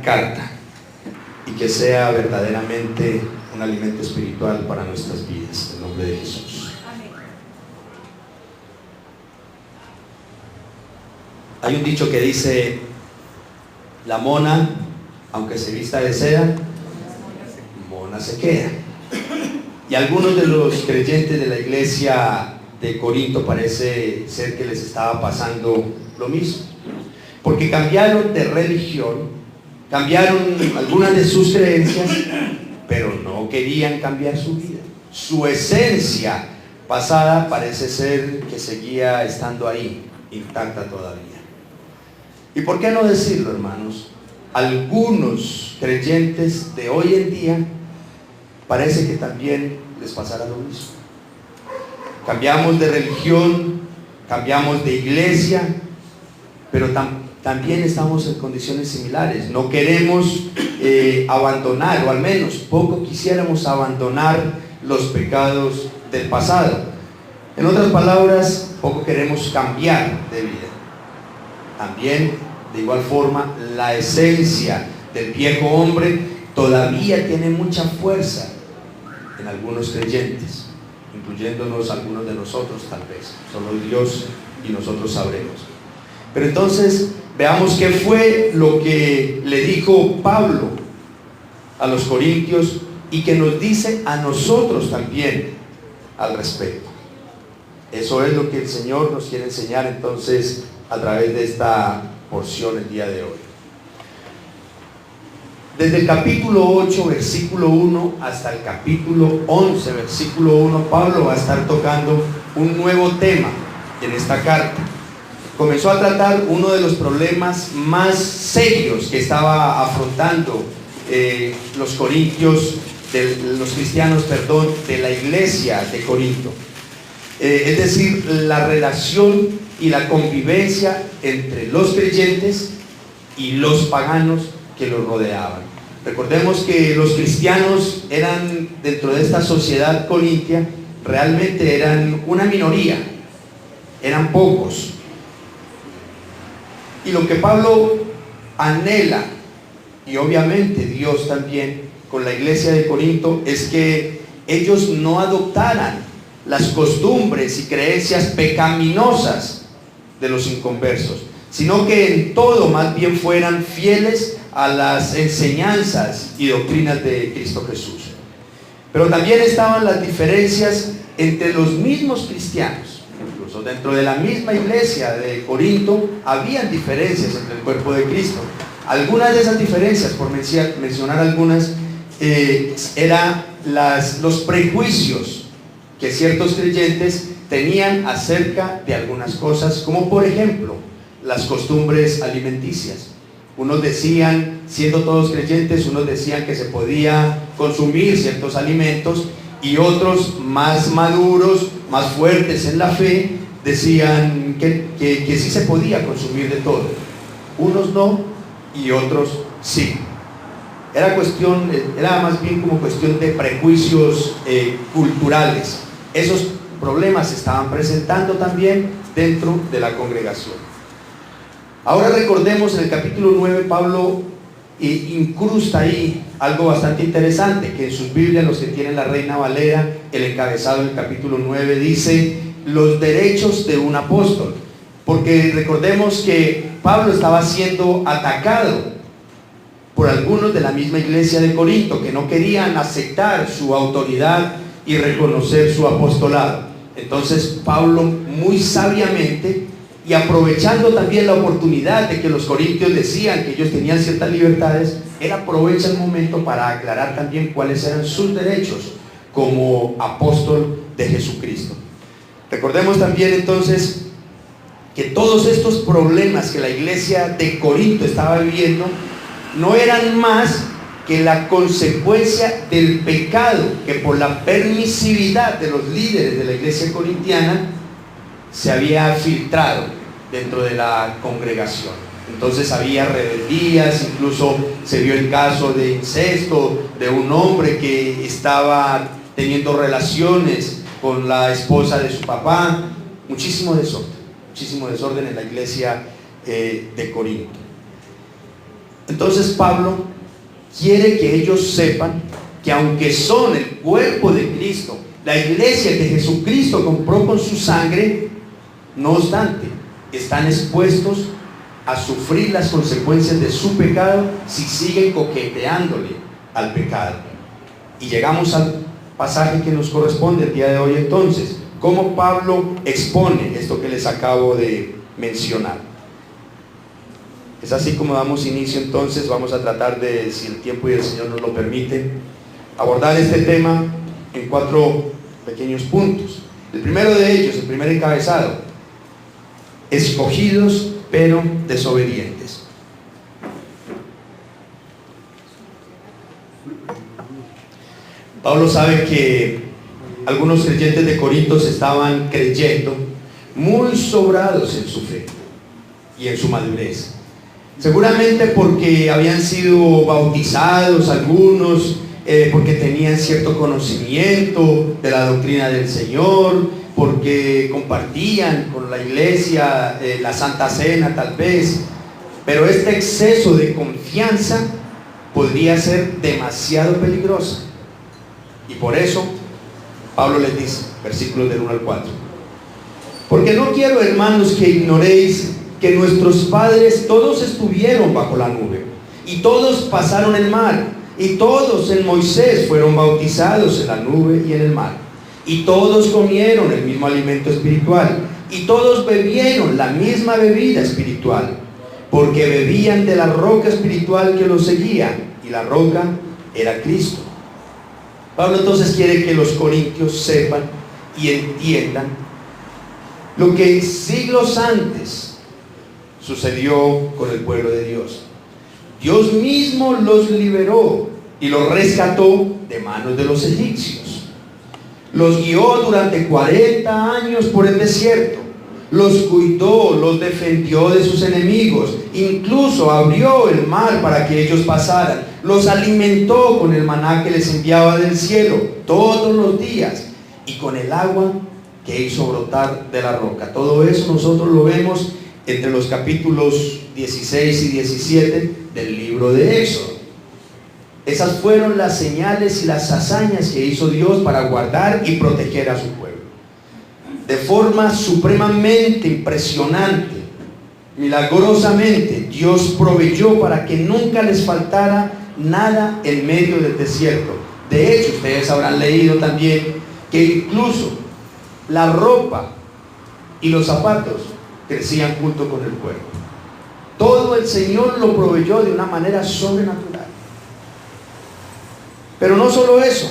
carta y que sea verdaderamente un alimento espiritual para nuestras vidas, en el nombre de Jesús. Amén. Hay un dicho que dice: la mona, aunque se vista de seda, mona se queda. Y algunos de los creyentes de la iglesia de Corinto parece ser que les estaba pasando lo mismo, porque cambiaron de religión, cambiaron algunas de sus creencias, pero no querían cambiar su vida. Su esencia pasada parece ser que seguía estando ahí, intacta todavía. ¿Y por qué no decirlo, hermanos? Algunos creyentes de hoy en día parece que también les pasará lo mismo. Cambiamos de religión, cambiamos de iglesia, pero también estamos en condiciones similares. No queremos abandonar, o al menos poco quisiéramos abandonar los pecados del pasado. En otras palabras, poco queremos cambiar de vida. También, de igual forma, la esencia del viejo hombre todavía tiene mucha fuerza en algunos creyentes, incluyéndonos algunos de nosotros tal vez. Solo Dios y nosotros sabremos. Pero entonces veamos qué fue lo que le dijo Pablo a los corintios y que nos dice a nosotros también al respecto. Eso es lo que el Señor nos quiere enseñar entonces a través de esta porción el día de hoy. Desde el capítulo 8, versículo 1 hasta el capítulo 11, versículo 1, Pablo va a estar tocando un nuevo tema en esta carta. Comenzó a tratar uno de los problemas más serios que estaba afrontando los corintios, los cristianos, de la iglesia de Corinto. Es decir, la relación y la convivencia entre los creyentes y los paganos que los rodeaban. Recordemos que los cristianos eran, dentro de esta sociedad corintia, realmente eran una minoría, eran pocos. Y lo que Pablo anhela, y obviamente Dios también con la iglesia de Corinto, es que ellos no adoptaran las costumbres y creencias pecaminosas de los inconversos, sino que en todo más bien fueran fieles a las enseñanzas y doctrinas de Cristo Jesús. Pero también estaban las diferencias entre los mismos cristianos. Incluso dentro de la misma iglesia de Corinto habían diferencias entre el cuerpo de Cristo. Algunas de esas diferencias, por mencionar algunas, eran los prejuicios que ciertos creyentes tenían acerca de algunas cosas, como por ejemplo las costumbres alimenticias. Unos decían, siendo todos creyentes, unos decían que se podía consumir ciertos alimentos, y otros más maduros, más fuertes en la fe, decían que sí se podía consumir de todo. Unos no y otros sí. Era más bien como cuestión de prejuicios culturales. Esos problemas se estaban presentando también dentro de la congregación. Ahora recordemos, en el capítulo 9 Pablo incrusta ahí algo bastante interesante, que en sus Biblias, los que tienen la Reina Valera, el encabezado del capítulo 9 dice: los derechos de un apóstol. Porque recordemos que Pablo estaba siendo atacado por algunos de la misma iglesia de Corinto, que no querían aceptar su autoridad y reconocer su apostolado. Entonces Pablo, muy sabiamente, y aprovechando también la oportunidad de que los corintios decían que ellos tenían ciertas libertades, él aprovecha el momento para aclarar también cuáles eran sus derechos como apóstol de Jesucristo. Recordemos también entonces que todos estos problemas que la iglesia de Corinto estaba viviendo no eran más que la consecuencia del pecado que, por la permisividad de los líderes de la iglesia corintiana, se había filtrado dentro de la congregación. Entonces había rebeldías, incluso se vio el caso de incesto de un hombre que estaba teniendo relaciones con la esposa de su papá. Muchísimo desorden en la iglesia de Corinto. Entonces Pablo quiere que ellos sepan que aunque son el cuerpo de Cristo, la iglesia que Jesucristo compró con su sangre, no obstante, están expuestos a sufrir las consecuencias de su pecado si siguen coqueteándole al pecado. Y llegamos al pasaje que nos corresponde el día de hoy. Entonces, ¿cómo Pablo expone esto que les acabo de mencionar? Es así como damos inicio. Entonces vamos a tratar de, si el tiempo y el Señor nos lo permite, abordar este tema en 4 pequeños puntos. El primero de ellos, el primer encabezado: escogidos pero desobedientes. Pablo sabe que algunos creyentes de Corinto estaban creyendo muy sobrados en su fe y en su madurez. Seguramente porque habían sido bautizados algunos, porque tenían cierto conocimiento de la doctrina del Señor, porque compartían con la iglesia la Santa Cena tal vez. Pero este exceso de confianza podría ser demasiado peligroso. Y por eso Pablo les dice, versículos del 1 al 4: porque no quiero, hermanos, que ignoréis que nuestros padres todos estuvieron bajo la nube, y todos pasaron el mar, y todos en Moisés fueron bautizados en la nube y en el mar, y todos comieron el mismo alimento espiritual, y todos bebieron la misma bebida espiritual, porque bebían de la roca espiritual que los seguía, y la roca era Cristo. Pablo entonces quiere que los corintios sepan y entiendan lo que siglos antes sucedió con el pueblo de Dios. Dios mismo los liberó y los rescató de manos de los egipcios. Los guió durante 40 años por el desierto. Los cuidó, los defendió de sus enemigos. Incluso abrió el mar para que ellos pasaran. Los alimentó con el maná que les enviaba del cielo todos los días, y con el agua que hizo brotar de la roca. Todo eso nosotros lo vemos entre los capítulos 16 y 17 del libro de Éxodo. Esas fueron las señales y las hazañas que hizo Dios para guardar y proteger a su pueblo. De forma supremamente impresionante, milagrosamente, Dios proveyó para que nunca les faltara nada en medio del desierto. De hecho, ustedes habrán leído también que incluso la ropa y los zapatos crecían junto con el pueblo. Todo el Señor lo proveyó de una manera sobrenatural. Pero no solo eso,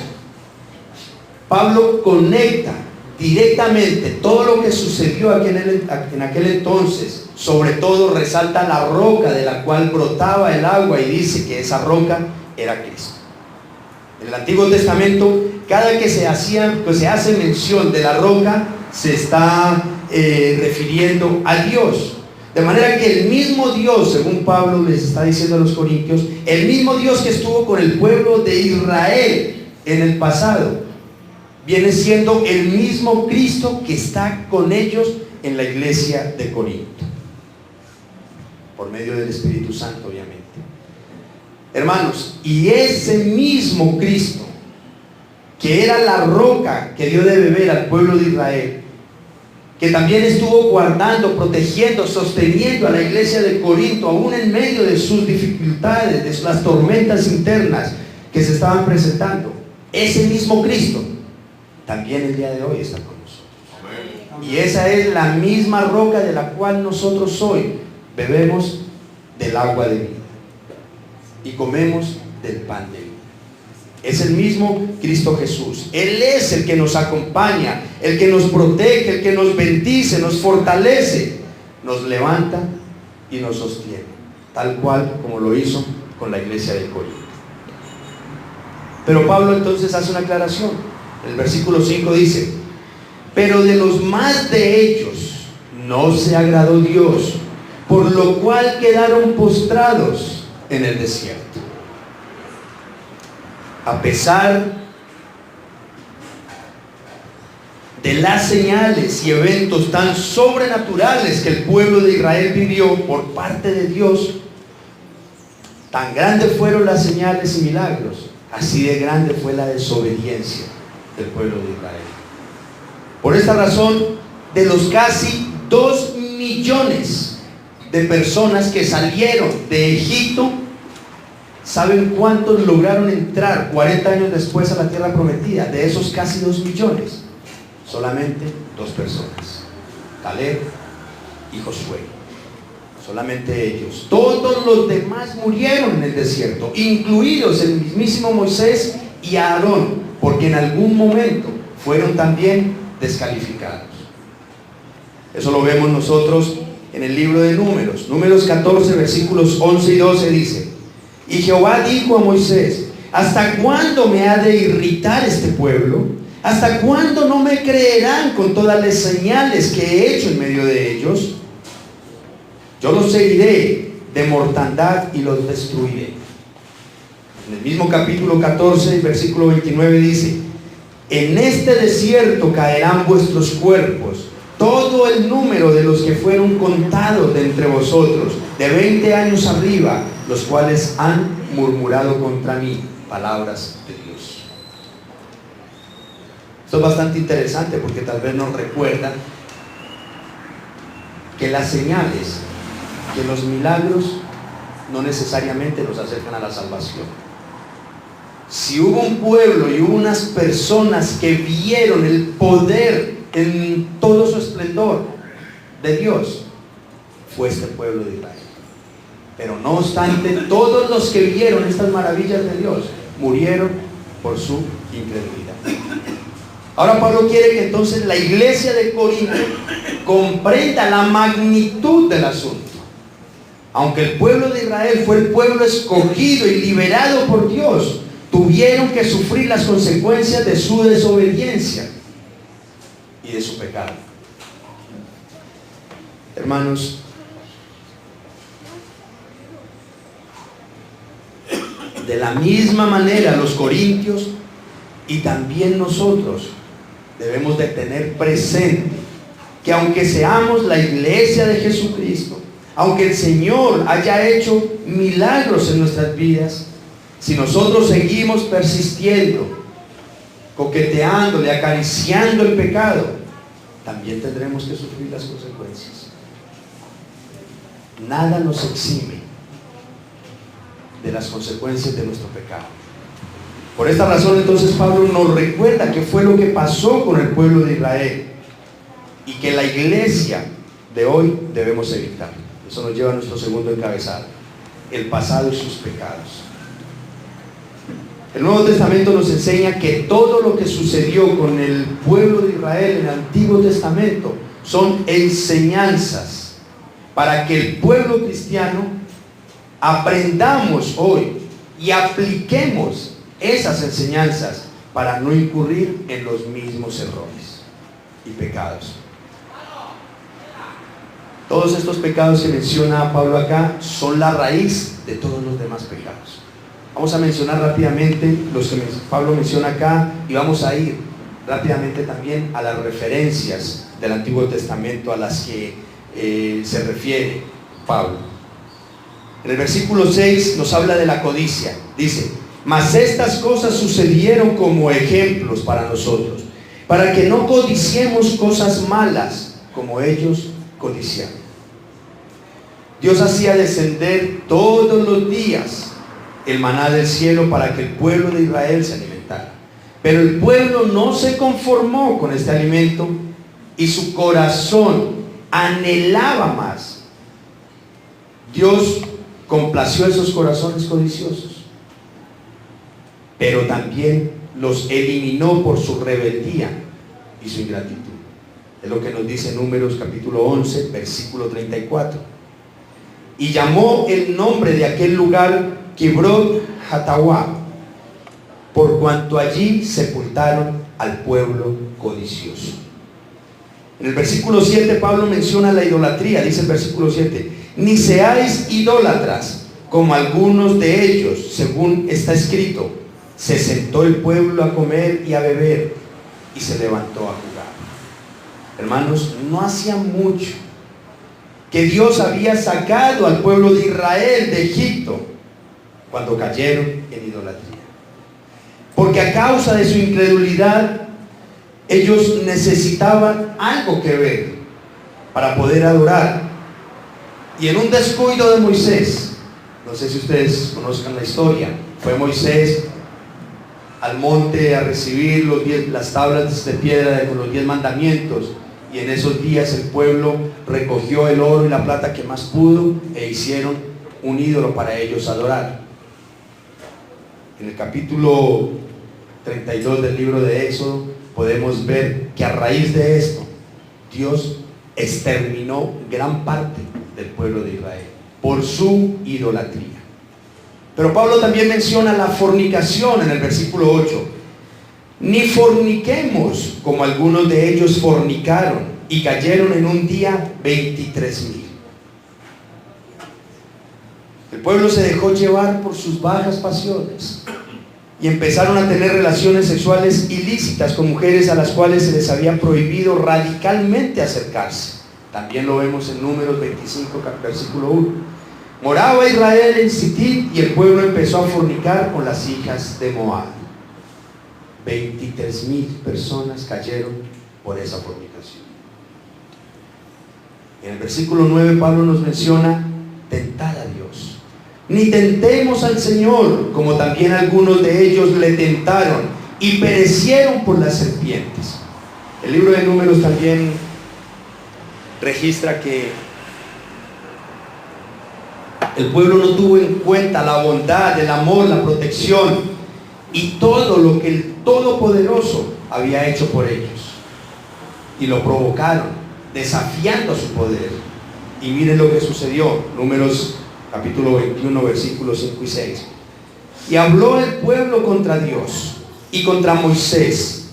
Pablo conecta directamente todo lo que sucedió aquí en aquel entonces. Sobre todo resalta la roca de la cual brotaba el agua, y dice que esa roca era Cristo. En el Antiguo Testamento, cada que se hace mención de la roca, se está refiriendo a Dios. De manera que el mismo Dios, según Pablo les está diciendo a los corintios, el mismo Dios que estuvo con el pueblo de Israel en el pasado, viene siendo el mismo Cristo que está con ellos en la iglesia de Corinto, por medio del Espíritu Santo, obviamente. Hermanos, y ese mismo Cristo, que era la roca que dio de beber al pueblo de Israel, que también estuvo guardando, protegiendo, sosteniendo a la iglesia de Corinto, aún en medio de sus dificultades, de las tormentas internas que se estaban presentando, ese mismo Cristo también el día de hoy está con nosotros. Y esa es la misma roca de la cual nosotros hoy bebemos del agua de vida y comemos del pan de vida. Es el mismo Cristo Jesús. Él es el que nos acompaña, el que nos protege, el que nos bendice, nos fortalece, nos levanta y nos sostiene, tal cual como lo hizo con la iglesia de Corinto. Pero Pablo entonces hace una aclaración. El versículo 5 dice: pero de los más de ellos no se agradó Dios, por lo cual quedaron postrados en el desierto. A pesar de las señales y eventos tan sobrenaturales que el pueblo de Israel vivió por parte de Dios, Tan grandes fueron las señales y milagros, así de grande fue la desobediencia del pueblo de Israel. Por esta razón, de los casi 2 millones de personas que salieron de Egipto, ¿saben cuántos lograron entrar 40 años después a la tierra prometida? De esos casi 2 millones, solamente 2 personas: Caleb y Josué. Solamente ellos. Todos los demás murieron en el desierto, incluidos el mismísimo Moisés y Aarón, porque en algún momento fueron también descalificados. Eso lo vemos nosotros en el libro de Números. Números 14, versículos 11 y 12 dice: y Jehová dijo a Moisés: ¿hasta cuándo me ha de irritar este pueblo? ¿Hasta cuándo no me creerán con todas las señales que he hecho en medio de ellos? Yo los heriré de mortandad y los destruiré. En el mismo capítulo 14, versículo 29 dice: en este desierto caerán vuestros cuerpos, todo el número de los que fueron contados de entre vosotros, de 20 años arriba, los cuales han murmurado contra mí. Palabras de Dios. Esto es bastante interesante porque tal vez nos recuerda que las señales, que los milagros no necesariamente nos acercan a la salvación. Si hubo un pueblo y hubo unas personas que vieron el poder en todo su esplendor de Dios, fue este pueblo de Israel. Pero no obstante, todos los que vieron estas maravillas de Dios murieron por su incredulidad. Ahora Pablo quiere que entonces la iglesia de Corinto comprenda la magnitud del asunto. Aunque el pueblo de Israel fue el pueblo escogido y liberado por Dios, tuvieron que sufrir las consecuencias de su desobediencia y de su pecado. Hermanos, de la misma manera los corintios y también nosotros debemos de tener presente que aunque seamos la iglesia de Jesucristo, aunque el Señor haya hecho milagros en nuestras vidas, si nosotros seguimos persistiendo, coqueteándole, acariciando el pecado, también tendremos que sufrir las consecuencias. Nada nos exime de las consecuencias de nuestro pecado. Por esta razón entonces Pablo nos recuerda qué fue lo que pasó con el pueblo de Israel y que la iglesia de hoy debemos evitar. Eso nos lleva a nuestro segundo encabezado: el pasado y sus pecados. El Nuevo Testamento nos enseña que todo lo que sucedió con el pueblo de Israel en el Antiguo Testamento son enseñanzas para que el pueblo cristiano aprendamos hoy y apliquemos esas enseñanzas para no incurrir en los mismos errores y pecados. Todos estos pecados que menciona Pablo acá son la raíz de todos los demás pecados. Vamos a mencionar rápidamente los que Pablo menciona acá y vamos a ir rápidamente también a las referencias del Antiguo Testamento a las que se refiere Pablo. En el versículo 6 nos habla de la codicia. Dice: mas estas cosas sucedieron como ejemplos para nosotros, para que no codiciemos cosas malas como ellos codiciaron. Dios hacía descender todos los días el maná del cielo para que el pueblo de Israel se alimentara. Pero el pueblo no se conformó con este alimento y su corazón anhelaba más. Dios complació esos corazones codiciosos, pero también los eliminó por su rebeldía y su ingratitud. Es lo que nos dice Números capítulo 11, versículo 34. Y llamó el nombre de aquel lugar Kibrot Hatawa, por cuanto allí sepultaron al pueblo codicioso. En el versículo 7 Pablo menciona la idolatría. Dice el versículo 7: ni seáis idólatras como algunos de ellos, según está escrito, se sentó el pueblo a comer y a beber y se levantó a jugar. Hermanos, no hacía mucho que Dios había sacado al pueblo de Israel de Egipto, cuando cayeron en idolatría. Porque a causa de su incredulidad, ellos necesitaban algo que ver para poder adorar. Y en un descuido de Moisés, no sé si ustedes conozcan la historia, fue Moisés al monte a recibir las tablas de piedra con los 10 mandamientos, y en esos días el pueblo recogió el oro y la plata que más pudo e hicieron un ídolo para ellos adorar. En el capítulo 32 del libro de Éxodo podemos ver que a raíz de esto Dios exterminó gran parte del pueblo de Israel por su idolatría. Pero Pablo también menciona la fornicación en el versículo 8. Ni forniquemos como algunos de ellos fornicaron y cayeron en un día 23,000. El pueblo se dejó llevar por sus bajas pasiones y empezaron a tener relaciones sexuales ilícitas con mujeres a las cuales se les había prohibido radicalmente acercarse. También lo vemos en Números 25, versículo 1. Moraba Israel en Sitín y el pueblo empezó a fornicar con las hijas de Moab. 23,000 personas cayeron por esa fornicación. En el versículo 9 Pablo nos menciona tentar a Dios. Ni tentemos al Señor, como también algunos de ellos le tentaron y perecieron por las serpientes. El libro de Números también registra que el pueblo no tuvo en cuenta la bondad, el amor, la protección y todo lo que el Todopoderoso había hecho por ellos, y lo provocaron desafiando su poder. Y miren lo que sucedió. Números capítulo 21 versículos 5 y 6. Y habló el pueblo contra Dios y contra Moisés: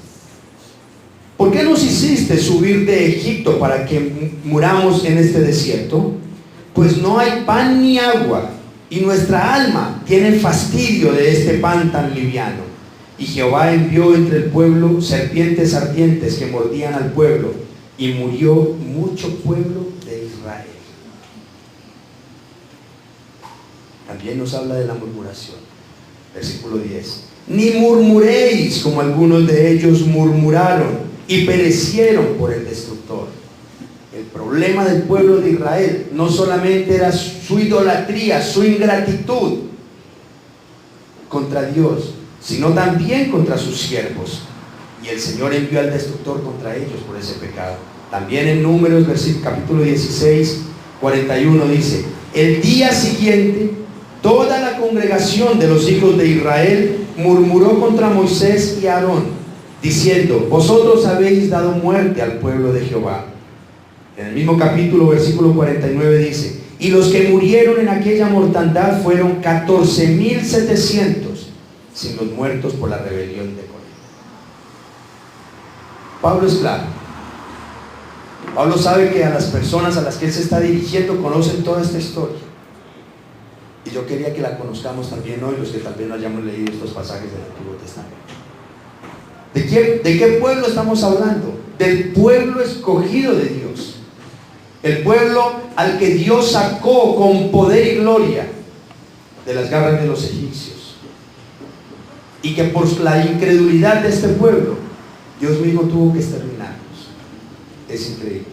¿por qué nos hiciste subir de Egipto para que muramos en este desierto? Pues no hay pan ni agua, y nuestra alma tiene fastidio de este pan tan liviano. Y Jehová envió entre el pueblo serpientes ardientes que mordían al pueblo, y murió mucho pueblo de Israel. También nos habla de la murmuración. Versículo 10. Ni murmuréis como algunos de ellos murmuraron y perecieron por el destructor. El problema del pueblo de Israel no solamente era su idolatría, su ingratitud contra Dios, sino también contra sus siervos. Y el Señor envió al destructor contra ellos por ese pecado. También en Números, capítulo 16, 41 dice: el día siguiente, toda la congregación de los hijos de Israel murmuró contra Moisés y Aarón, diciendo: vosotros habéis dado muerte al pueblo de Jehová. En el mismo capítulo, versículo 49 dice: y los que murieron en aquella mortandad fueron 14,700, sin los muertos por la rebelión de Coré. Pablo es claro. Pablo sabe que a las personas a las que él se está dirigiendo conocen toda esta historia. Y yo quería que la conozcamos también hoy, los que tal vez no hayamos leído estos pasajes del Antiguo Testamento. ¿De qué pueblo estamos hablando? Del pueblo escogido de Dios. El pueblo al que Dios sacó con poder y gloria de las garras de los egipcios. Y que por la incredulidad de este pueblo, Dios mismo tuvo que exterminarlos. Es increíble.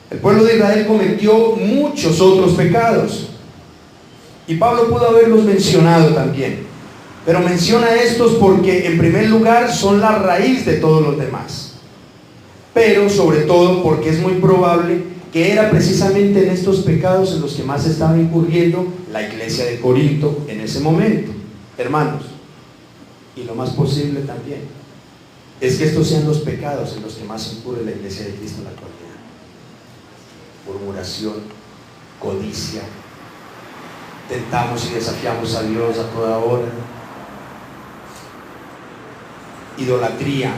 El pueblo de Israel cometió muchos otros pecados, y Pablo pudo haberlos mencionado también, pero menciona estos porque en primer lugar son la raíz de todos los demás, pero sobre todo porque es muy probable que era precisamente en estos pecados en los que más estaba incurriendo la iglesia de Corinto en ese momento. Hermanos, y lo más posible también es que estos sean los pecados en los que más incurre la iglesia de Cristo en la actualidad: murmuración, codicia, tentamos y desafiamos a Dios a toda hora, idolatría,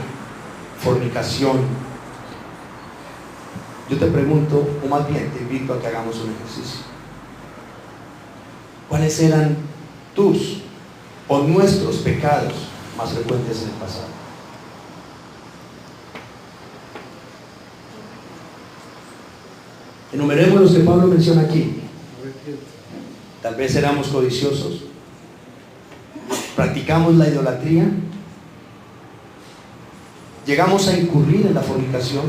fornicación. Yo te pregunto, o más bien te invito a que hagamos un ejercicio. ¿Cuáles eran tus o nuestros pecados más frecuentes en el pasado? Enumeremos los que Pablo menciona aquí. Tal vez éramos codiciosos. Practicamos la idolatría. Llegamos a incurrir en la fornicación.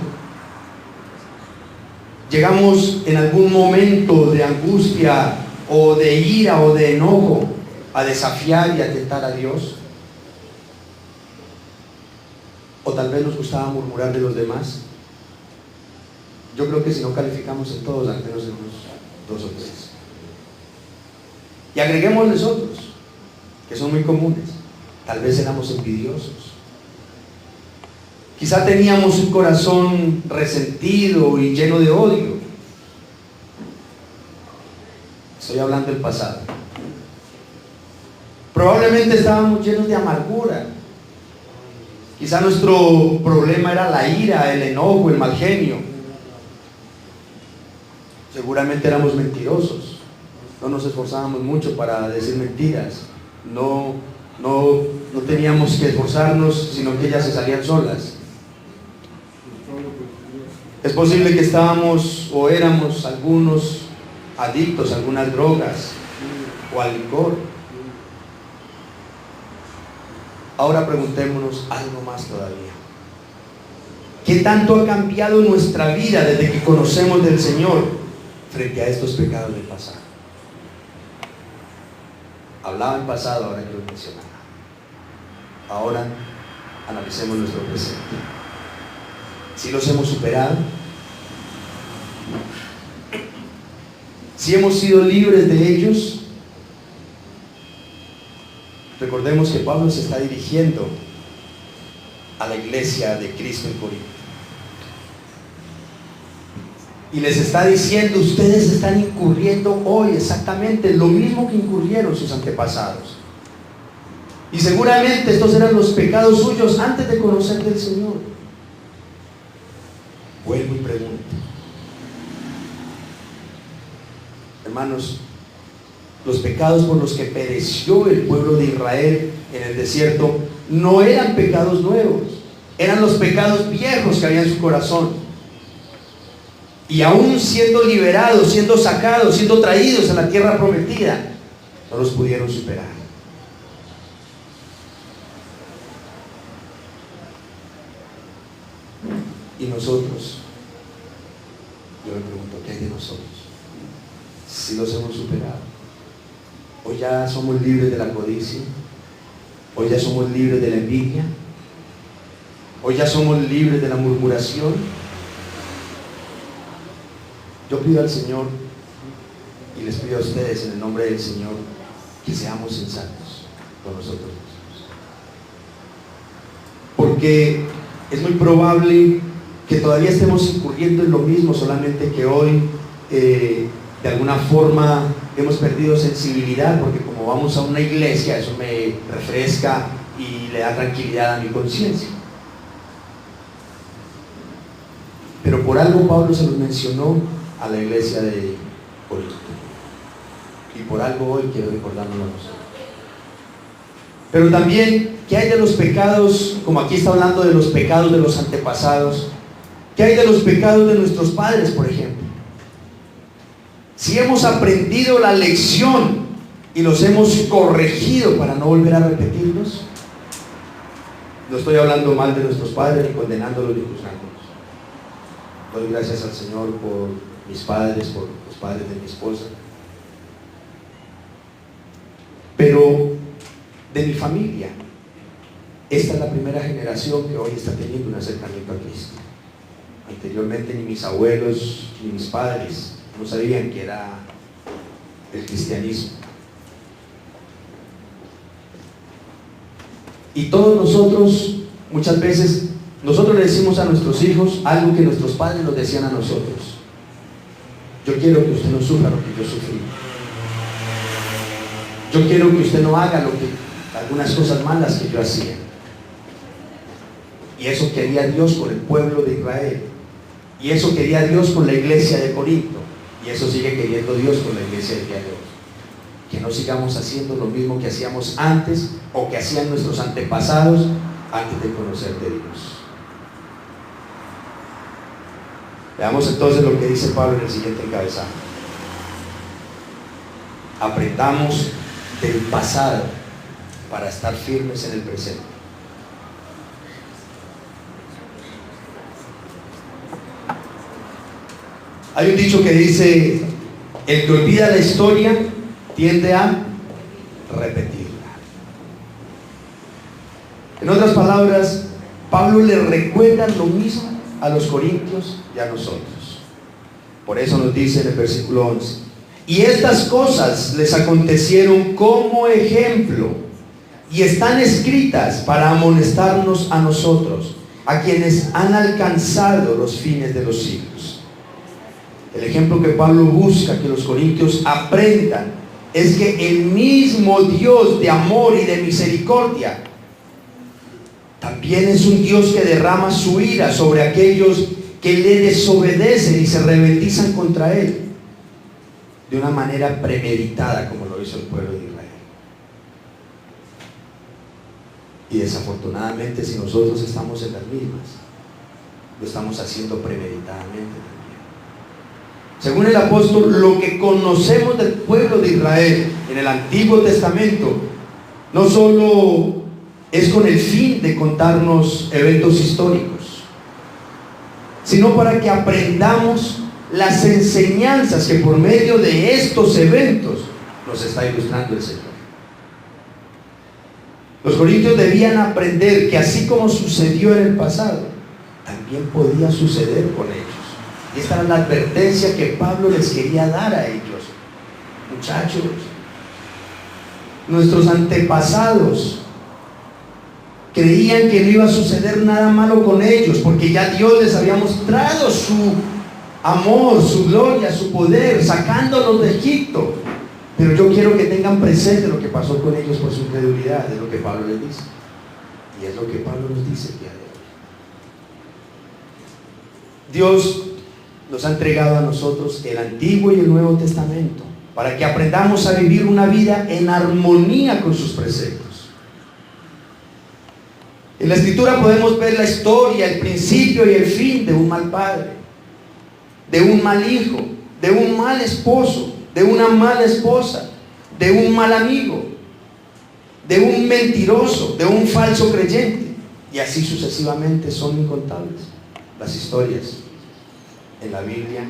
Llegamos en algún momento de angustia o de ira o de enojo a desafiar y a tentar a Dios. O tal vez nos gustaba murmurar de los demás. Yo creo que si no calificamos en todos, al menos en unos 2 o 3. Y agreguémosles otros, que son muy comunes. Tal vez éramos envidiosos. Quizá teníamos un corazón resentido y lleno de odio. Estoy hablando del pasado. Probablemente estábamos llenos de amargura. Quizá nuestro problema era la ira, el enojo, el mal genio. Seguramente éramos mentirosos. No nos esforzábamos mucho para decir mentiras. No teníamos que esforzarnos, sino que ellas se salían solas. Es posible que estábamos o éramos algunos adictos a algunas drogas o al licor. Ahora preguntémonos algo más todavía. ¿Qué tanto ha cambiado nuestra vida desde que conocemos del Señor frente a estos pecados del pasado? Hablaba en pasado, ahora quiero mencionar. Ahora analicemos nuestro presente. ¿Sí los hemos superado? ¿Sí hemos sido libres de ellos? Recordemos que Pablo se está dirigiendo a la iglesia de Cristo en Corinto. Y les está diciendo, ustedes están incurriendo hoy exactamente lo mismo que incurrieron sus antepasados. Y seguramente estos eran los pecados suyos antes de conocer del Señor. Vuelvo y pregunto. Hermanos, los pecados por los que pereció el pueblo de Israel en el desierto no eran pecados nuevos, eran los pecados viejos que había en su corazón. Y aún siendo liberados, siendo sacados, siendo traídos a la tierra prometida, no los pudieron superar. Y nosotros, yo me pregunto, ¿qué hay de nosotros? Si los hemos superado. Hoy ya somos libres de la codicia. Hoy ya somos libres de la envidia. Hoy ya somos libres de la murmuración. Yo pido al Señor y les pido a ustedes en el nombre del Señor que seamos sensatos con nosotros mismos. Porque es muy probable que todavía estemos incurriendo en lo mismo, solamente que hoy de alguna forma hemos perdido sensibilidad, porque como vamos a una iglesia, eso me refresca y le da tranquilidad a mi conciencia. Pero por algo Pablo se los mencionó a la iglesia de Corinto, y por algo hoy quiero recordárnoslo a nosotros. Pero también, ¿qué hay de los pecados? Como aquí está hablando de los pecados de los antepasados, ¿qué hay de los pecados de nuestros padres, por ejemplo? Si hemos aprendido la lección y los hemos corregido para no volver a repetirlos. No estoy hablando mal de nuestros padres, ni condenándolos ni juzgándolos. Doy gracias al Señor por mis padres, por los padres de mi esposa. Pero de mi familia, esta es la primera generación que hoy está teniendo un acercamiento a Cristo. Anteriormente ni mis abuelos ni mis padres no sabían qué era el cristianismo. Y todos nosotros, muchas veces, nosotros le decimos a nuestros hijos algo que nuestros padres nos decían a nosotros. Yo quiero que usted no sufra lo que yo sufrí. Yo quiero que usted no haga algunas cosas malas que yo hacía. Y eso quería Dios con el pueblo de Israel. Y eso quería Dios con la iglesia de Corinto. Y eso sigue queriendo Dios con la iglesia de Dios. Que no sigamos haciendo lo mismo que hacíamos antes o que hacían nuestros antepasados antes de conocer de Dios. Veamos entonces lo que dice Pablo en el siguiente encabezado. aprendamos del pasado para estar firmes en el presente. Hay un dicho que dice: el que olvida la historia tiende a repetirla. En otras palabras, Pablo le recuerda lo mismo a los corintios y a nosotros. Por eso nos dice en el versículo 11: y estas cosas les acontecieron como ejemplo y están escritas para amonestarnos a nosotros, a quienes han alcanzado los fines de los siglos. El ejemplo que Pablo busca que los corintios aprendan es que el mismo Dios de amor y de misericordia también es un Dios que derrama su ira sobre aquellos que le desobedecen y se rebeldizan contra Él de una manera premeditada, como lo hizo el pueblo de Israel. Y desafortunadamente, si nosotros estamos en las mismas, lo estamos haciendo premeditadamente también. Según el apóstol, lo que conocemos del pueblo de Israel en el Antiguo Testamento no solo es con el fin de contarnos eventos históricos, sino para que aprendamos las enseñanzas que por medio de estos eventos nos está ilustrando el Señor. Los corintios debían aprender que así como sucedió en el pasado, también podía suceder con ellos. Y esta era la advertencia que Pablo les quería dar a ellos. Muchachos, nuestros antepasados creían que no iba a suceder nada malo con ellos, porque ya Dios les había mostrado su amor, su gloria, su poder, sacándolos de Egipto. Pero yo quiero que tengan presente lo que pasó con ellos por su incredulidad, es lo que Pablo les dice. Y es lo que Pablo nos dice el día de hoy. Dios nos ha entregado a nosotros el Antiguo y el Nuevo Testamento para que aprendamos a vivir una vida en armonía con sus preceptos. En la Escritura podemos ver la historia, el principio y el fin de un mal padre, de un mal hijo, de un mal esposo, de una mala esposa, de un mal amigo, de un mentiroso, de un falso creyente, y así sucesivamente. Son incontables las historias en la Biblia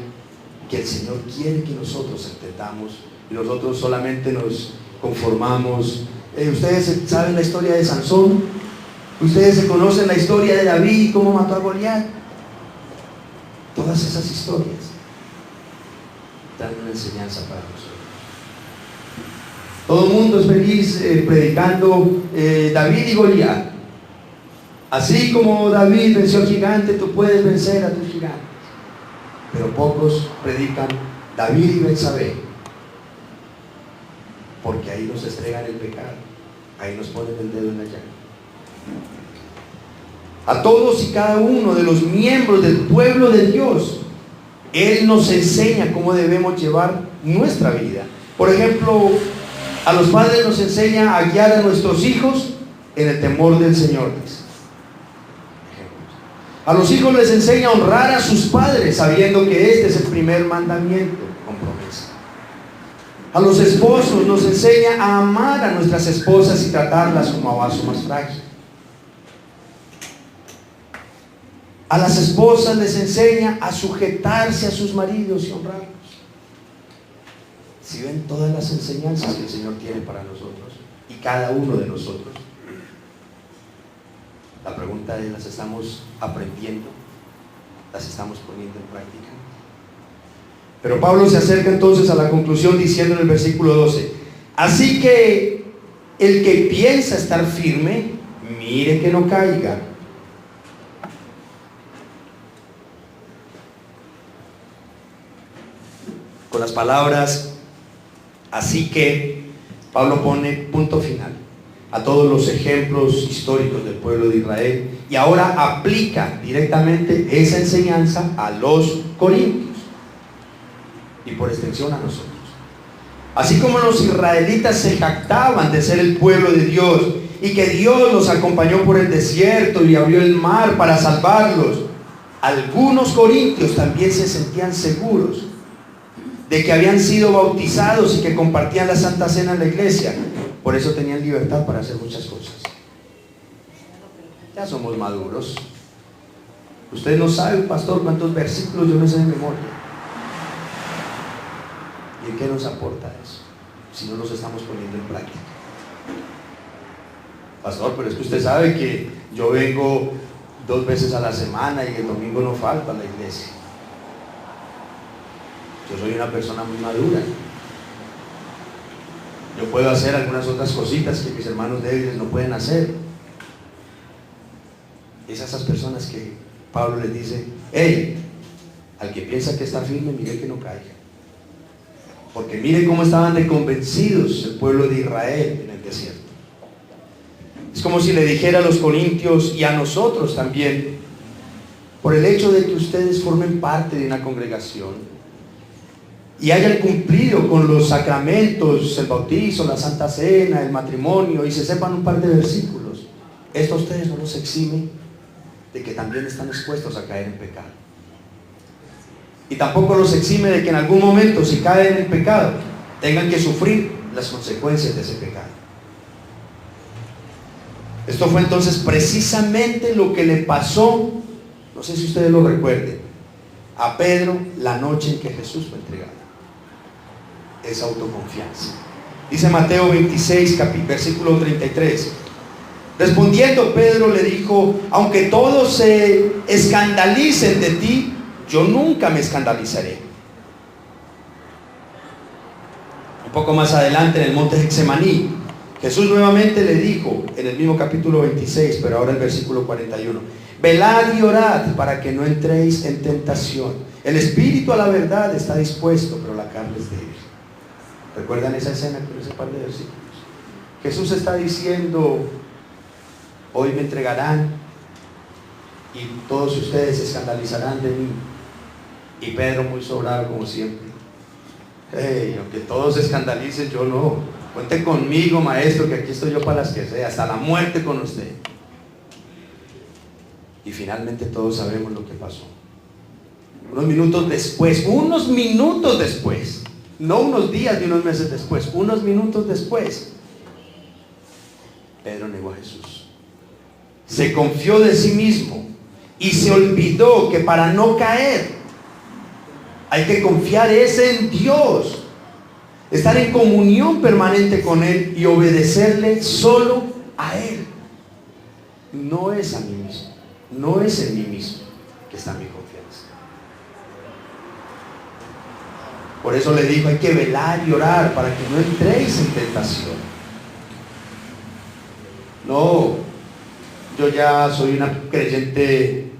que el Señor quiere que nosotros entendamos, y nosotros solamente nos conformamos. Ustedes saben la historia de Sansón, ustedes se conocen la historia de David, cómo mató a Goliat. Todas esas historias dan una enseñanza para nosotros. Todo el mundo es feliz predicando David y Goliat. Así como David venció al gigante, tú puedes vencer a tus gigantes. Pero pocos predican David y Betsabé, porque ahí nos estregan el pecado, ahí nos ponen el dedo en la llaga. A todos y cada uno de los miembros del pueblo de Dios, Él nos enseña cómo debemos llevar nuestra vida. Por ejemplo, a los padres nos enseña a guiar a nuestros hijos en el temor del Señor. A los hijos les enseña a honrar a sus padres, sabiendo que este es el primer mandamiento con promesa. A los esposos nos enseña a amar a nuestras esposas y tratarlas como a vaso más frágil. A las esposas les enseña a sujetarse a sus maridos y honrarlos. Si ven todas las enseñanzas que el Señor tiene para nosotros y cada uno de nosotros, la pregunta es: ¿las estamos aprendiendo? ¿Las estamos poniendo en práctica? Pero Pablo se acerca entonces a la conclusión diciendo en el versículo 12: así que el que piensa estar firme, mire que no caiga. Con las palabras así que, Pablo pone punto final a todos los ejemplos históricos del pueblo de Israel y ahora aplica directamente esa enseñanza a los corintios y por extensión a nosotros. Así como los israelitas se jactaban de ser el pueblo de Dios y que Dios los acompañó por el desierto y abrió el mar para salvarlos, algunos corintios también se sentían seguros de que habían sido bautizados y que compartían la Santa Cena en la iglesia. Por eso tenían libertad para hacer muchas cosas. Ya somos maduros. Usted no sabe, pastor, cuántos versículos yo me sé de memoria. ¿Y en qué nos aporta eso? Si no los estamos poniendo en práctica. Pastor, pero es que usted sabe que yo vengo 2 veces a la semana y el domingo no falta a la iglesia. Yo soy una persona muy madura. Yo puedo hacer algunas otras cositas que mis hermanos débiles no pueden hacer. Es a esas personas que Pablo les dice: hey, al que piensa que está firme, mire que no caiga. Porque mire cómo estaban de convencidos el pueblo de Israel en el desierto. Es como si le dijera a los corintios y a nosotros también, por el hecho de que ustedes formen parte de una congregación y hayan cumplido con los sacramentos, el bautizo, la Santa Cena, el matrimonio, y se sepan un par de versículos, esto a ustedes no los exime de que también están expuestos a caer en pecado. Y tampoco los exime de que en algún momento, si caen en pecado, tengan que sufrir las consecuencias de ese pecado. Esto fue entonces precisamente lo que le pasó, no sé si ustedes lo recuerden, a Pedro la noche en que Jesús fue entregado. Esa autoconfianza. Dice Mateo 26, versículo 33. Respondiendo Pedro le dijo: aunque todos se escandalicen de ti, yo nunca me escandalizaré. Un poco más adelante, en el monte Getsemaní, Jesús nuevamente le dijo, en el mismo capítulo 26, pero ahora el versículo 41: velad y orad para que no entréis en tentación. El espíritu a la verdad está dispuesto, pero la carne es débil. ¿Recuerdan esa escena con ese par de versículos? Jesús está diciendo: hoy me entregarán y todos ustedes se escandalizarán de mí. Y Pedro, muy sobrado como siempre: hey, aunque todos se escandalicen, yo no. Cuente conmigo, maestro, que aquí estoy yo para las que sea, hasta la muerte con usted. Y finalmente todos sabemos lo que pasó. Unos minutos después, no unos días ni unos meses después, unos minutos después, Pedro negó a Jesús. Se confió de sí mismo y se olvidó que para no caer hay que confiar en Dios, estar en comunión permanente con Él y obedecerle solo a Él. No es a mí mismo, no es en mí mismo que está mi confianza. Por eso le dijo: hay que velar y orar para que no entréis en tentación. No, yo ya soy una creyente,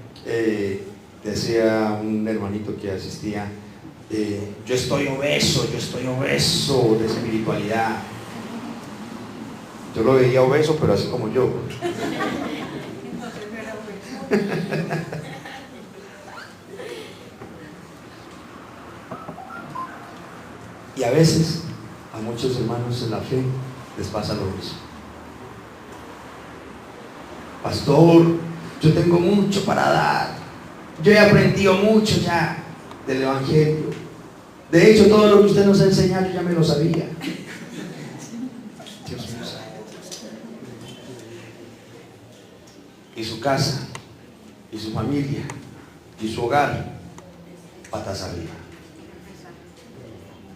decía un hermanito que asistía, yo estoy obeso de espiritualidad. Yo lo veía obeso, pero así como yo. Y a veces a muchos hermanos en la fe les pasa lo mismo. Pastor, yo tengo mucho para dar, yo he aprendido mucho ya del evangelio, de hecho todo lo que usted nos ha enseñado yo ya me lo sabía. Dios mío santo. Y su casa, y su familia, y su hogar, patas arriba.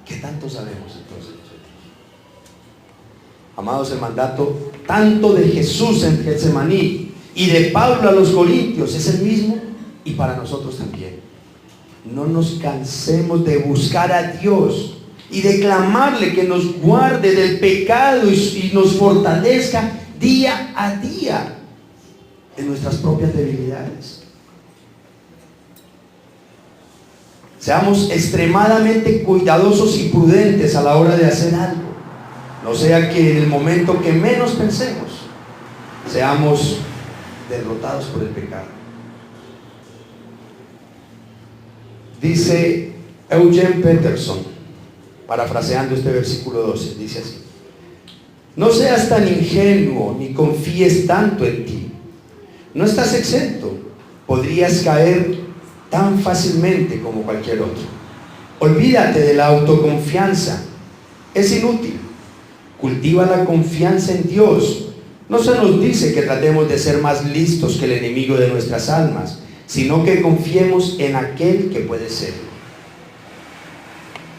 ¿Qué tanto sabemos entonces nosotros? Amados, el mandato tanto de Jesús en Getsemaní y de Pablo a los Corintios es el mismo, y para nosotros también. No nos cansemos de buscar a Dios y de clamarle que nos guarde del pecado y nos fortalezca día a día en nuestras propias debilidades. Seamos extremadamente cuidadosos y prudentes a la hora de hacer algo. No sea que en el momento que menos pensemos, seamos derrotados por el pecado. Dice Eugene Peterson, parafraseando este versículo 12, dice así: no seas tan ingenuo ni confíes tanto en ti. No estás exento, podrías caer tan fácilmente como cualquier otro. Olvídate de la autoconfianza, es inútil. Cultiva la confianza en Dios. No se nos dice que tratemos de ser más listos que el enemigo de nuestras almas, sino que confiemos en aquel que puede serlo.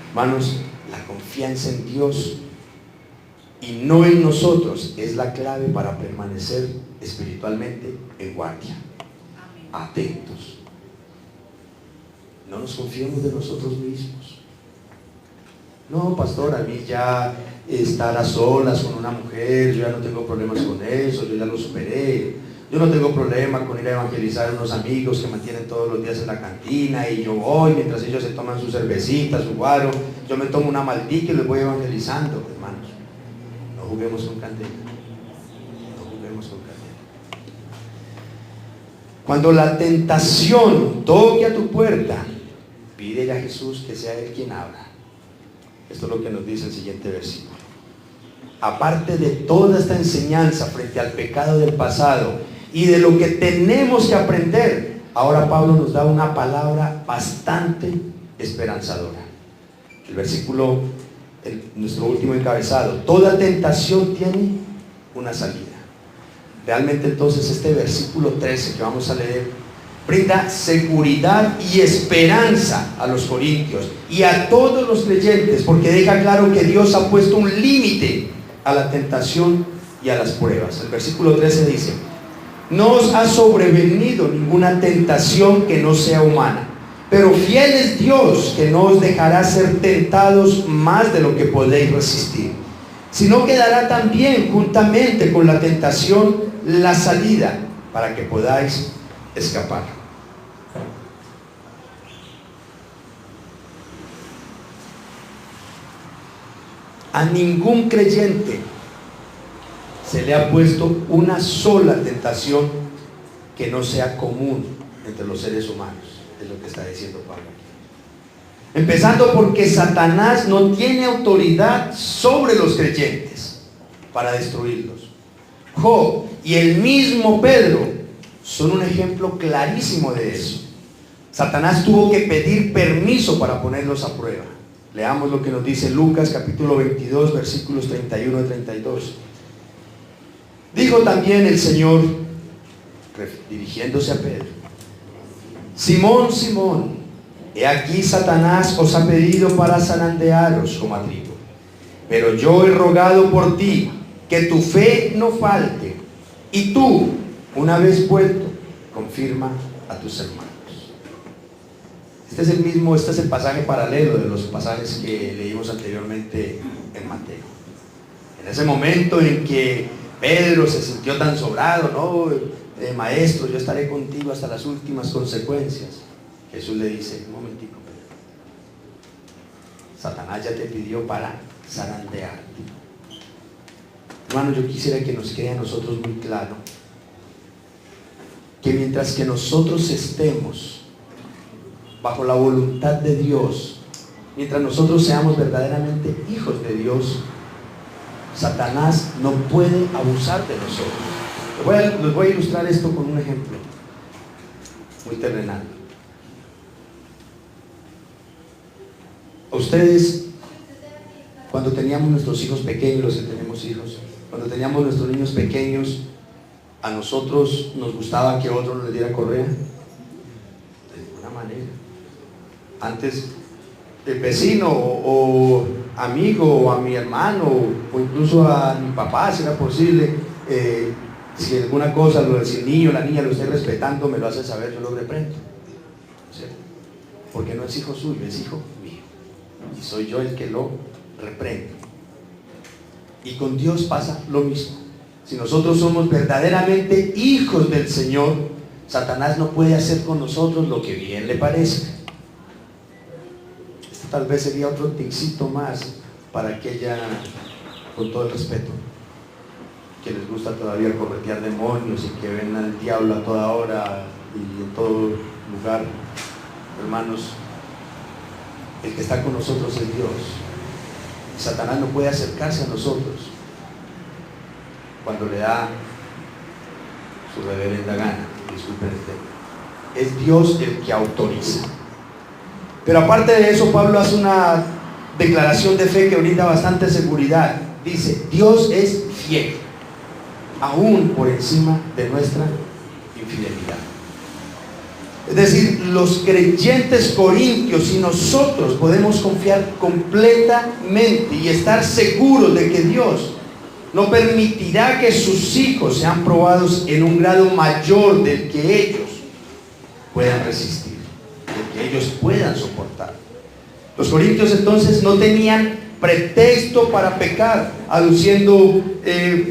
Hermanos, la confianza en Dios y no en nosotros es la clave para permanecer espiritualmente en guardia. Atentos. No nos confiemos de nosotros mismos. No, pastor, a mí ya estar a solas con una mujer, yo ya no tengo problemas con eso, yo ya lo superé. Yo no tengo problema con ir a evangelizar a unos amigos que mantienen todos los días en la cantina y yo voy, mientras ellos se toman su cervecita, su guaro, yo me tomo una maldita y les voy evangelizando, hermanos. No juguemos con candela. No juguemos con candela. Cuando la tentación toque a tu puerta, pídele a Jesús que sea Él quien abra. Esto es lo que nos dice el siguiente versículo. Aparte de toda esta enseñanza frente al pecado del pasado y de lo que tenemos que aprender, ahora Pablo nos da una palabra bastante esperanzadora. El versículo, nuestro último encabezado: toda tentación tiene una salida. Realmente entonces este versículo 13 que vamos a leer brinda seguridad y esperanza a los corintios y a todos los creyentes, porque deja claro que Dios ha puesto un límite a la tentación y a las pruebas. El versículo 13 dice: no os ha sobrevenido ninguna tentación que no sea humana, pero fiel es Dios, que no os dejará ser tentados más de lo que podéis resistir, sino que dará también juntamente con la tentación la salida para que podáis escapar. A ningún creyente se le ha puesto una sola tentación que no sea común entre los seres humanos, es lo que está diciendo Pablo. Empezando porque Satanás no tiene autoridad sobre los creyentes para destruirlos. Job y el mismo Pedro son un ejemplo clarísimo de eso. Satanás tuvo que pedir permiso para ponerlos a prueba. Leamos lo que nos dice Lucas capítulo 22 versículos 31 y 32. Dijo también el Señor, dirigiéndose a Pedro: Simón, Simón, he aquí Satanás os ha pedido para zarandearos como a trigo, pero yo he rogado por ti que tu fe no falte, y tú, una vez vuelto, confirma a tus hermanos. Este es el pasaje paralelo de los pasajes que leímos anteriormente en Mateo. En ese momento en que Pedro se sintió tan sobrado, ¿no? Maestro, yo estaré contigo hasta las últimas consecuencias. Jesús le dice: un momentico, Pedro, Satanás ya te pidió para zarandearte. Hermano, yo quisiera que nos quede a nosotros muy claro que mientras que nosotros estemos bajo la voluntad de Dios, mientras nosotros seamos verdaderamente hijos de Dios, Satanás no puede abusar de nosotros. Les voy a ilustrar esto con un ejemplo muy terrenal. A ustedes, cuando teníamos nuestros hijos pequeños, los que tenemos hijos, cuando teníamos nuestros niños pequeños, ¿a nosotros nos gustaba que otro nos les diera correa? De ninguna manera. Antes, el vecino o amigo o a mi hermano o incluso a mi papá, si era posible, si alguna cosa, si el niño o la niña lo esté respetando, me lo hace saber, yo lo reprendo, ¿sí? Porque no es hijo suyo, es hijo mío, y soy yo el que lo reprendo. Y con Dios pasa lo mismo. Si nosotros somos verdaderamente hijos del Señor, Satanás no puede hacer con nosotros lo que bien le parezca. Este tal vez sería otro ticito más para aquella, con todo el respeto, que les gusta todavía corretear demonios y que ven al diablo a toda hora y en todo lugar. Hermanos, el que está con nosotros es Dios. Satanás no puede acercarse a nosotros cuando le da su reverenda gana. Disculpen el tema. Es Dios el que autoriza. Pero aparte de eso, Pablo hace una declaración de fe que brinda bastante seguridad. Dice: Dios es fiel, aún por encima de nuestra infidelidad. Es decir, los creyentes corintios y nosotros podemos confiar completamente y estar seguros de que Dios no permitirá que sus hijos sean probados en un grado mayor del que ellos puedan resistir, del que ellos puedan soportar. Los corintios entonces no tenían pretexto para pecar, aduciendo: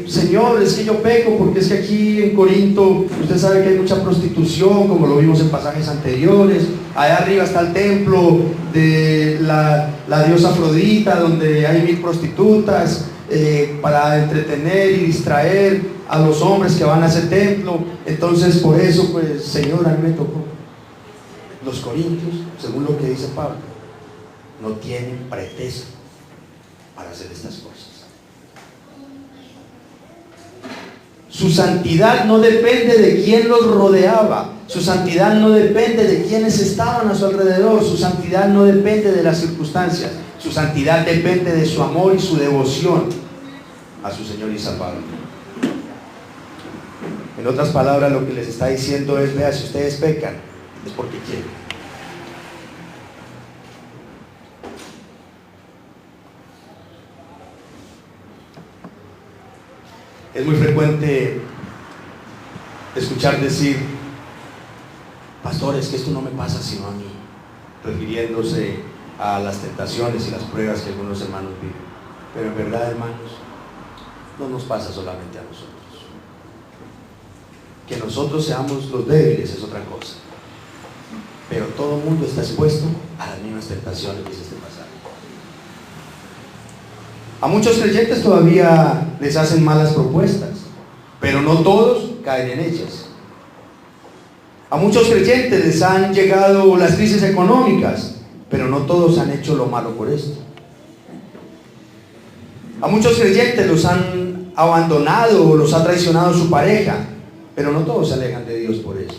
Señor, es que yo peco porque es que aquí en Corinto usted sabe que hay mucha prostitución, como lo vimos en pasajes anteriores. Allá arriba está el templo de la diosa Afrodita, donde hay 1000 prostitutas, para entretener y distraer a los hombres que van a ese templo. Entonces por eso, pues, Señor, a mí me tocó. Los corintios, según lo que dice Pablo, no tienen pretexto para hacer estas cosas. Su santidad no depende de quién los rodeaba. Su santidad no depende de quienes estaban a su alrededor. Su santidad no depende de las circunstancias. Su santidad depende de su amor y su devoción a su Señor y Salvador. En otras palabras, lo que les está diciendo es: vea, si ustedes pecan, es porque quieren. Es muy frecuente escuchar decir: pastores, que esto no me pasa sino a mí, refiriéndose a las tentaciones y las pruebas que algunos hermanos viven. Pero en verdad, hermanos, no nos pasa solamente a nosotros. Que nosotros seamos los débiles es otra cosa, pero todo el mundo está expuesto a las mismas tentaciones, dice este pasaje. A muchos creyentes todavía les hacen malas propuestas, pero no todos caen en ellas. A muchos creyentes les han llegado las crisis económicas, pero no todos han hecho lo malo por esto. A muchos creyentes los han abandonado o los ha traicionado su pareja, pero no todos se alejan de Dios por eso.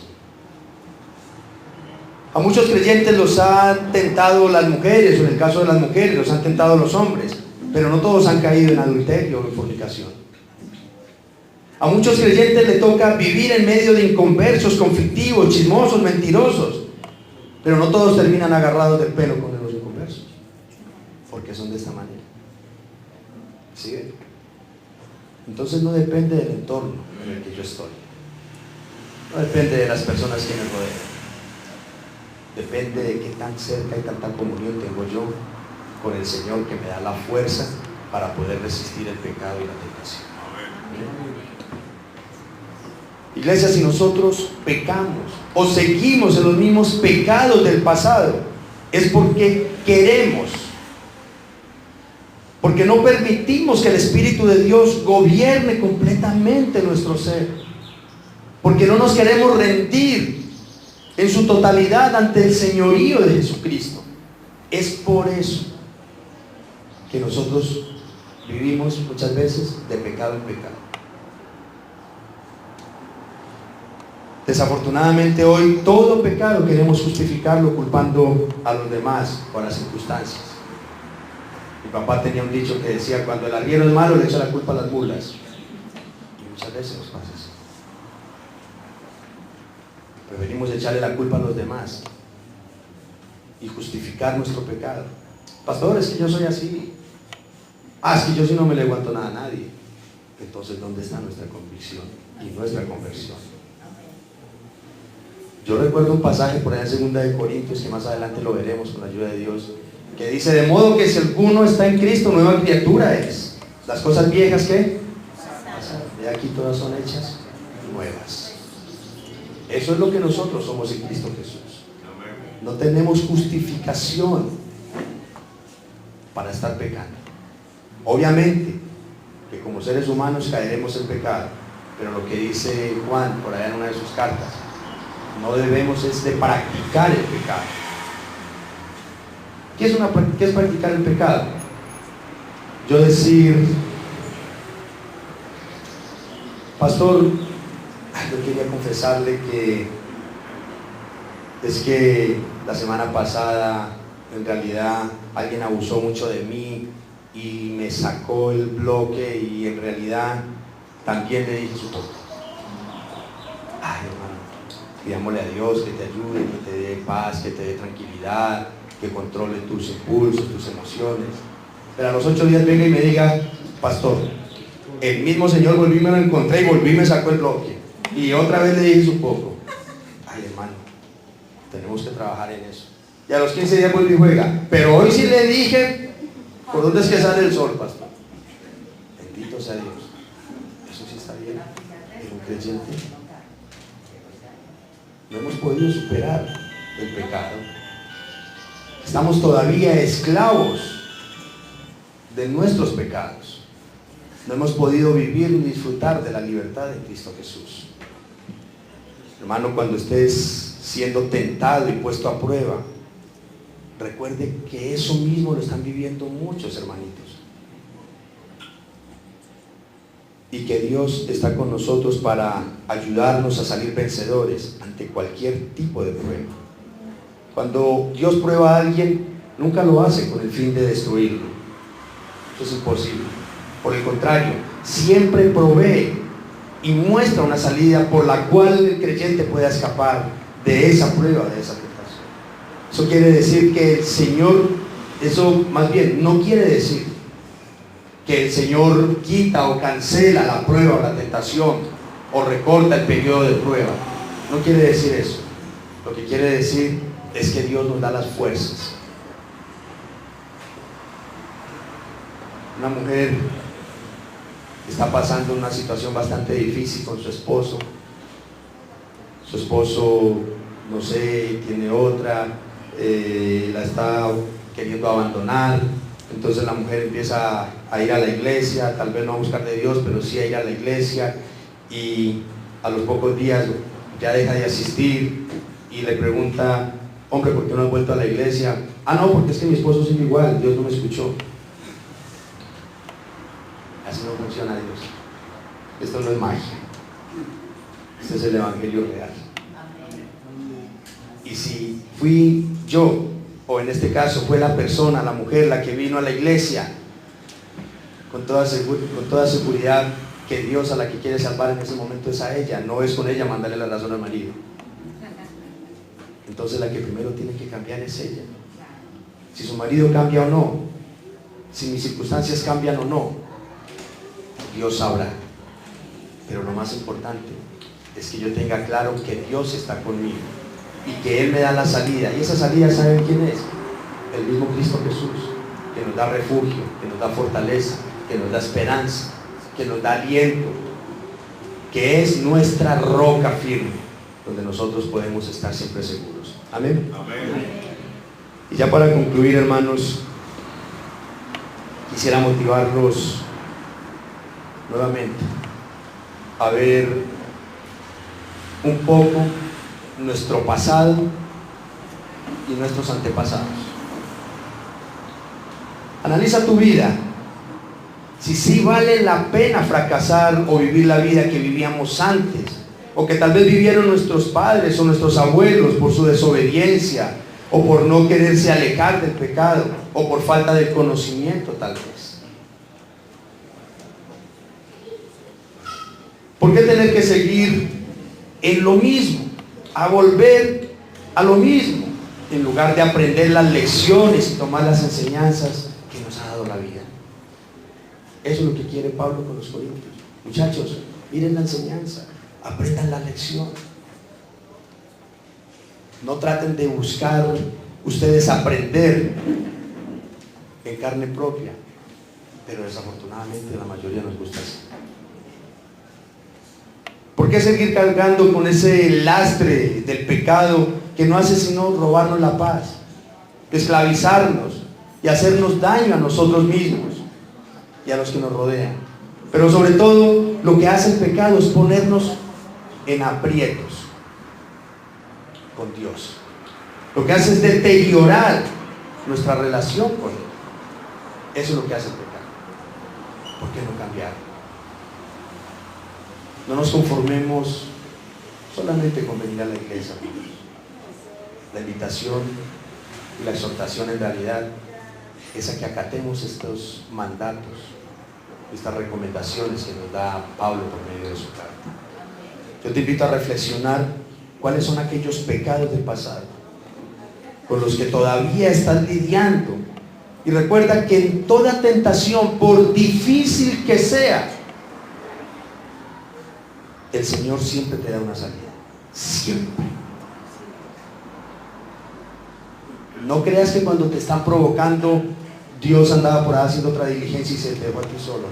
A muchos creyentes los han tentado las mujeres, o en el caso de las mujeres, los han tentado los hombres, pero no todos han caído en adulterio o en fornicación. A muchos creyentes les toca vivir en medio de inconversos, conflictivos, chismosos, mentirosos, pero no todos terminan agarrados del pelo con los inconversos, porque son de esta manera. ¿Sí ven? Entonces no depende del entorno en el que yo estoy, no depende de las personas que me rodean, depende de qué tan cerca y tanta comunión tengo yo con el Señor, que me da la fuerza para poder resistir el pecado y la tentación. Iglesia, si nosotros pecamos o seguimos en los mismos pecados del pasado, es porque queremos, porque no permitimos que el Espíritu de Dios gobierne completamente nuestro ser, porque no nos queremos rendir en su totalidad ante el señorío de Jesucristo. Es por eso que nosotros vivimos muchas veces de pecado en pecado. Desafortunadamente hoy todo pecado queremos justificarlo culpando a los demás por las circunstancias. Mi papá tenía un dicho que decía: cuando el arriero es malo, le echa la culpa a las mulas. Y muchas veces nos pasa eso. Preferimos echarle la culpa a los demás y justificar nuestro pecado. Pastor, es que yo soy así. Es que yo sí no me le aguanto nada a nadie. Entonces, ¿dónde está nuestra convicción y nuestra conversión? Yo recuerdo un pasaje por allá en 2 Corintios, que más adelante lo veremos con la ayuda de Dios, que dice: de modo que si alguno está en Cristo, nueva criatura es. Las cosas viejas, ¿qué? De aquí todas son hechas nuevas. Eso es lo que nosotros somos en Cristo Jesús. No tenemos justificación para estar pecando. Obviamente que como seres humanos caeremos en pecado, pero lo que dice Juan por allá en una de sus cartas, no debemos es de practicar el pecado. ¿Qué es practicar el pecado? Yo decir: pastor, yo quería confesarle que es que la semana pasada en realidad alguien abusó mucho de mí y me sacó el bloque y en realidad también le dije su poco. Ay, hermano, pidámosle a Dios que te ayude, que te dé paz, que te dé tranquilidad, que controle tus impulsos, tus emociones. Pero a los 8 días venga y me diga, pastor, el mismo Señor volví, me lo encontré y volví, me sacó el bloque. Y otra vez le dije su poco. Ay, hermano, tenemos que trabajar en eso. Y a los 15 días vuelve y juega. Pero hoy sí le dije, ¿por dónde es que sale el sol, pastor? Bendito sea Dios. Eso sí está bien. Es un creyente. No hemos podido superar el pecado. Estamos todavía esclavos de nuestros pecados. No hemos podido vivir ni disfrutar de la libertad de Cristo Jesús. Hermano, cuando estés siendo tentado y puesto a prueba, recuerde que eso mismo lo están viviendo muchos hermanitos. Y que Dios está con nosotros para ayudarnos a salir vencedores ante cualquier tipo de prueba. Cuando Dios prueba a alguien, nunca lo hace con el fin de destruirlo. Eso es imposible. Por el contrario, siempre provee y muestra una salida por la cual el creyente pueda escapar de esa prueba, de esa tentación. Eso quiere decir que el Señor, eso más bien, no quiere decir que el Señor quita o cancela la prueba o la tentación o recorta el periodo de prueba. No quiere decir eso. Lo que quiere decir es que Dios nos da las fuerzas. Una mujer está pasando una situación bastante difícil con su esposo. Su esposo, no sé, tiene otra, la está queriendo abandonar. Entonces la mujer empieza a ir a la iglesia, tal vez no a buscar de Dios, pero sí a ir a la iglesia, y a los pocos días ya deja de asistir y le pregunta, hombre, ¿por qué no has vuelto a la iglesia? Ah, no, porque es que mi esposo sigue igual, Dios no me escuchó. Así no funciona Dios. Esto no es magia. Este es el evangelio real. Y si fui yo, o en este caso fue la persona, la mujer, la que vino a la iglesia, con toda seguridad que Dios a la que quiere salvar en ese momento es a ella, no es con ella mandarle la razón al marido. Entonces la que primero tiene que cambiar es ella. Si su marido cambia o no, si mis circunstancias cambian o no, Dios sabrá. Pero lo más importante es que yo tenga claro que Dios está conmigo y que Él me da la salida. Y esa salida, ¿saben quién es? El mismo Cristo Jesús, que nos da refugio, que nos da fortaleza, que nos da esperanza, que nos da aliento, que es nuestra roca firme, donde nosotros podemos estar siempre seguros. Amén. Amén. Y ya para concluir, hermanos, quisiera motivarlos nuevamente a ver un poco nuestro pasado y nuestros antepasados. Analiza tu vida, si sí vale la pena fracasar o vivir la vida que vivíamos antes, o que tal vez vivieron nuestros padres o nuestros abuelos por su desobediencia, o por no quererse alejar del pecado, o por falta de conocimiento tal vez. ¿Por qué tener que seguir en lo mismo, a volver a lo mismo, en lugar de aprender las lecciones y tomar las enseñanzas que nos ha dado la vida? Eso es lo que quiere Pablo con los corintios. Muchachos, miren la enseñanza, aprendan la lección. No traten de buscar ustedes aprender en carne propia, pero desafortunadamente la mayoría nos gusta así. ¿Por qué seguir cargando con ese lastre del pecado que no hace sino robarnos la paz, esclavizarnos y hacernos daño a nosotros mismos y a los que nos rodean? Pero sobre todo, lo que hace el pecado es ponernos en aprietos con Dios. Lo que hace es deteriorar nuestra relación con Él. Eso es lo que hace el pecado. ¿Por qué no cambiar? No nos conformemos solamente con venir a la iglesia. La invitación Y la exhortación en realidad es a que acatemos estos mandatos, estas recomendaciones que nos da Pablo por medio de su carta. Yo te invito a reflexionar cuáles son aquellos pecados del pasado con los que todavía estás lidiando. Y recuerda que en toda tentación, por difícil que sea, el Señor siempre te da una salida. Siempre. No creas que cuando te están provocando, Dios andaba por ahí haciendo otra diligencia y se te dejó a ti solo.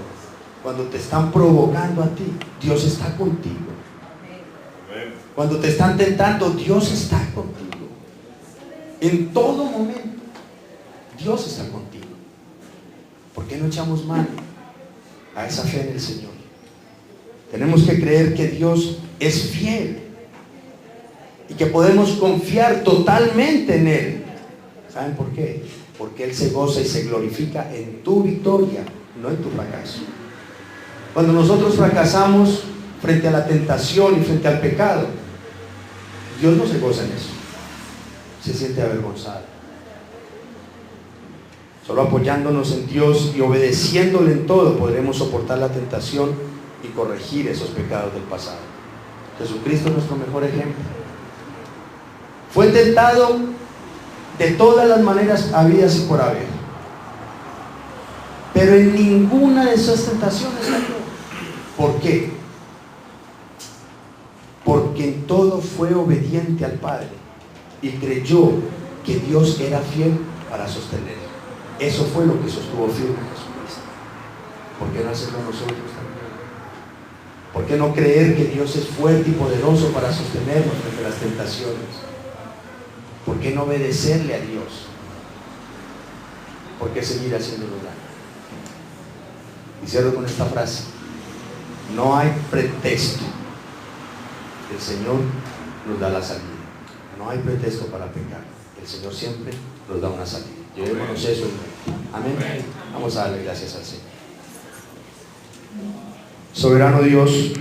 Cuando te están provocando a ti, Dios está contigo. Cuando te están tentando, Dios está contigo. En todo momento, Dios está contigo. ¿Por qué no echamos mano a esa fe en el Señor? Tenemos que creer que Dios es fiel y que podemos confiar totalmente en Él. ¿Saben por qué? Porque Él se goza y se glorifica en tu victoria, no en tu fracaso. Cuando nosotros fracasamos frente a la tentación y frente al pecado, Dios no se goza en eso, se siente avergonzado. Solo apoyándonos en Dios y obedeciéndole en todo podremos soportar la tentación y corregir esos pecados del pasado. Jesucristo es nuestro mejor ejemplo. Fue tentado de todas las maneras habidas y por haber, pero en ninguna de esas tentaciones cayó. ¿Por qué? Porque en todo fue obediente al Padre y creyó que Dios era fiel para sostenerlo. Eso fue lo que sostuvo firme a Jesucristo. ¿Por qué no hacerlo nosotros también? ¿Por qué no creer que Dios es fuerte y poderoso para sostenernos frente a las tentaciones? ¿Por qué no obedecerle a Dios? ¿Por qué seguir haciéndolo daño? Y cierro con esta frase: no hay pretexto. El Señor nos da la salida. No hay pretexto para pecar. El Señor siempre nos da una salida. Llevémonos eso. Amén. Vamos a darle gracias al Señor. Soberano Dios,